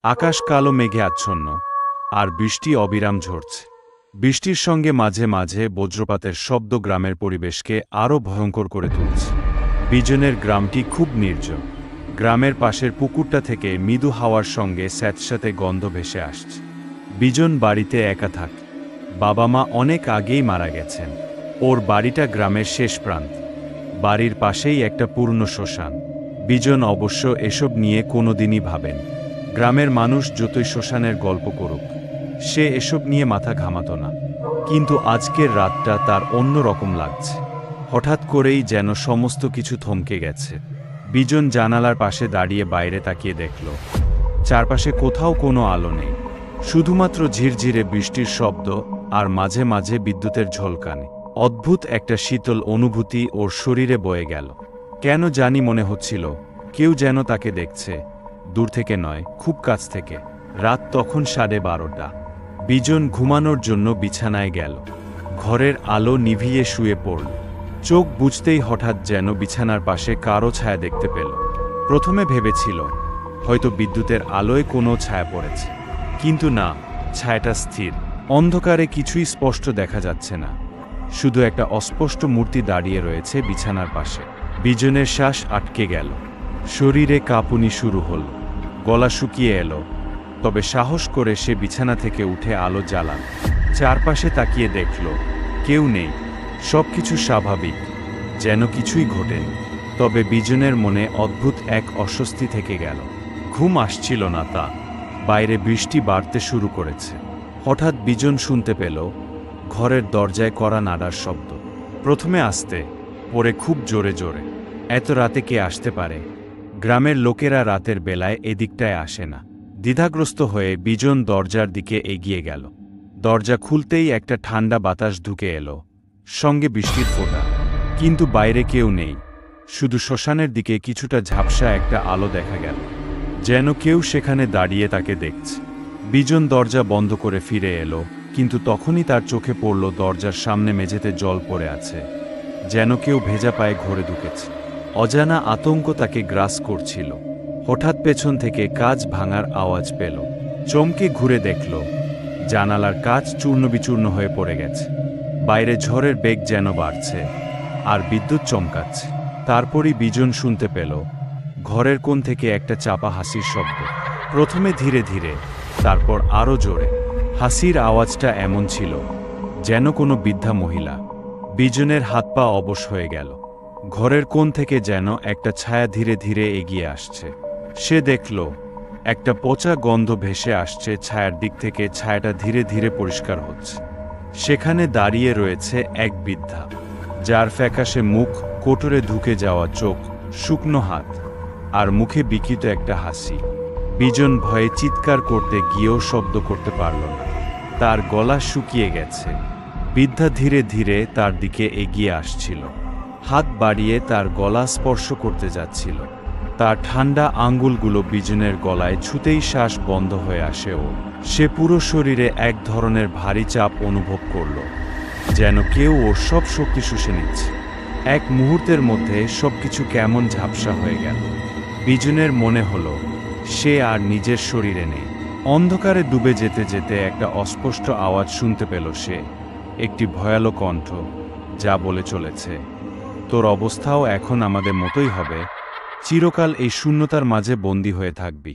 আকাশ কালো মেঘে আচ্ছন্ন, আর বৃষ্টি অবিরাম ঝরছে। বৃষ্টির সঙ্গে মাঝে মাঝে বজ্রপাতের শব্দ গ্রামের পরিবেশকে আরও ভয়ঙ্কর করে তুলছে। বিজনের গ্রামটি খুব নির্জন। গ্রামের পাশের পুকুরটা থেকে মৃদু হাওয়ার সঙ্গে স্যাঁতস্যাঁতে গন্ধ ভেসে আসছে। বিজন বাড়িতে একা থাকে। বাবা মা অনেক আগেই মারা গেছেন। ওর বাড়িটা গ্রামের শেষ প্রান্ত। বাড়ির পাশেই একটা পুরনো শ্মশান। বিজন অবশ্য এসব নিয়ে কোনোদিনই ভাবেন। গ্রামের মানুষ যতই শ্মশানের গল্প করুক, সে এসব নিয়ে মাথা ঘামাত না। কিন্তু আজকের রাতটা তার অন্য রকম লাগছে। হঠাৎ করেই যেন সমস্ত কিছু থমকে গেছে। বিজন জানালার পাশে দাঁড়িয়ে বাইরে তাকিয়ে দেখল, চারপাশে কোথাও কোনো আলো নেই। শুধুমাত্র ঝিরঝিরে বৃষ্টির শব্দ আর মাঝে মাঝে বিদ্যুতের ঝলকানি। অদ্ভুত একটা শীতল অনুভূতি ওর শরীরে বয়ে গেল। কেন জানি মনে হচ্ছিল কেউ যেন তাকে দেখছে, দূর থেকে নয়, খুব কাছ থেকে। রাত তখন 12:30। বিজন ঘুমানোর জন্য বিছানায় গেল। ঘরের আলো নিভিয়ে শুয়ে পড়ল। চোখ বুজতেই হঠাৎ যেন বিছানার পাশে কারো ছায়া দেখতে পেল। প্রথমে ভেবেছিল হয়তো বিদ্যুতের আলোয় কোনো ছায়া পড়েছে, কিন্তু না, ছায়াটা স্থির। অন্ধকারে কিছুই স্পষ্ট দেখা যাচ্ছে না, শুধু একটা অস্পষ্ট মূর্তি দাঁড়িয়ে রয়েছে বিছানার পাশে। বিজনের শ্বাস আটকে গেল, শরীরে কাঁপুনি শুরু হল, গলা শুকিয়ে এলো। তবে সাহস করে সে বিছানা থেকে উঠে আলো জ্বালাল। চারপাশে তাকিয়ে দেখল কেউ নেই, সবকিছু স্বাভাবিক, যেন কিছুই ঘটেনি। তবে বিজনের মনে অদ্ভুত এক অস্বস্তি থেকে গেল। ঘুম আসছিল না তা। বাইরে বৃষ্টি বাড়তে শুরু করেছে। হঠাৎ বিজন শুনতে পেল ঘরের দরজায় কড়া নাড়ার শব্দ। প্রথমে আস্তে, পরে খুব জোরে জোরে। এত রাতে কে আসতে পারে? গ্রামের লোকেরা রাতের বেলায় এদিকটায় আসে না। দ্বিধাগ্রস্ত হয়ে বিজন দরজার দিকে এগিয়ে গেল। দরজা খুলতেই একটা ঠান্ডা বাতাস ঢুকে এলো, সঙ্গে বৃষ্টির ফোঁটা। কিন্তু বাইরে কেউ নেই, শুধু শ্মশানের দিকে কিছুটা ঝাপসা একটা আলো দেখা গেল, যেন কেউ সেখানে দাঁড়িয়ে তাকে দেখছে। বিজন দরজা বন্ধ করে ফিরে এলো, কিন্তু তখনই তার চোখে পড়ল দরজার সামনে মেঝেতে জল পড়ে আছে, যেন কেউ ভেজা পায়ে ঘরে ঢুকেছে। অজানা আতঙ্ক তাকে গ্রাস করছিল। হঠাৎ পেছন থেকে কাঁচ ভাঙার আওয়াজ পেল। চমকে ঘুরে দেখল জানালার কাঁচ চূর্ণবিচূর্ণ হয়ে পড়ে গেছে। বাইরে ঝড়ের বেগ যেন বাড়ছে, আর বিদ্যুৎ চমকাচ্ছে। তারপরই বিজন শুনতে পেল ঘরের কোণ থেকে একটা চাপা হাসির শব্দ। প্রথমে ধীরে ধীরে, তারপর আরও জোরে। হাসির আওয়াজটা এমন ছিল যেন কোনো বৃদ্ধা মহিলা। বিজনের হাত পা অবশ হয়ে গেল। ঘরের কোণ থেকে যেন একটা ছায়া ধীরে ধীরে এগিয়ে আসছে। সে দেখল একটা পচা গন্ধ ভেসে আসছে ছায়ার দিক থেকে। ছায়াটা ধীরে ধীরে পরিষ্কার হচ্ছে। সেখানে দাঁড়িয়ে রয়েছে এক বৃদ্ধা, যার ফ্যাকাশে মুখ, কোটরে ঢুকে যাওয়া চোখ, শুকনো হাত, আর মুখে বিকৃত একটা হাসি। বিজন ভয়ে চিৎকার করতে গিয়েও শব্দ করতে পারল না। তার গলা শুকিয়ে গেছে। বৃদ্ধা ধীরে ধীরে তার দিকে এগিয়ে আসছিল, হাত বাড়িয়ে তার গলা স্পর্শ করতে যাচ্ছিল। তার ঠান্ডা আঙ্গুলগুলো বিজনের গলায় ছুঁতেই শ্বাস বন্ধ হয়ে আসে ওর। সে পুরো শরীরে এক ধরনের ভারী চাপ অনুভব করল, যেন কেউ ওর সব শক্তি শুষে নিচ্ছে। এক মুহূর্তের মধ্যে সবকিছু কেমন ঝাপসা হয়ে গেল। বিজনের মনে হলো সে আর নিজের শরীরে নেই। অন্ধকারে ডুবে যেতে যেতে একটা অস্পষ্ট আওয়াজ শুনতে পেল সে, একটি ভয়ালো কণ্ঠ, যা বলে চলেছে, তোর অবস্থাও এখন আমাদের মতোই হবে, চিরকাল এই শূন্যতার মাঝে বন্দী হয়ে থাকবি।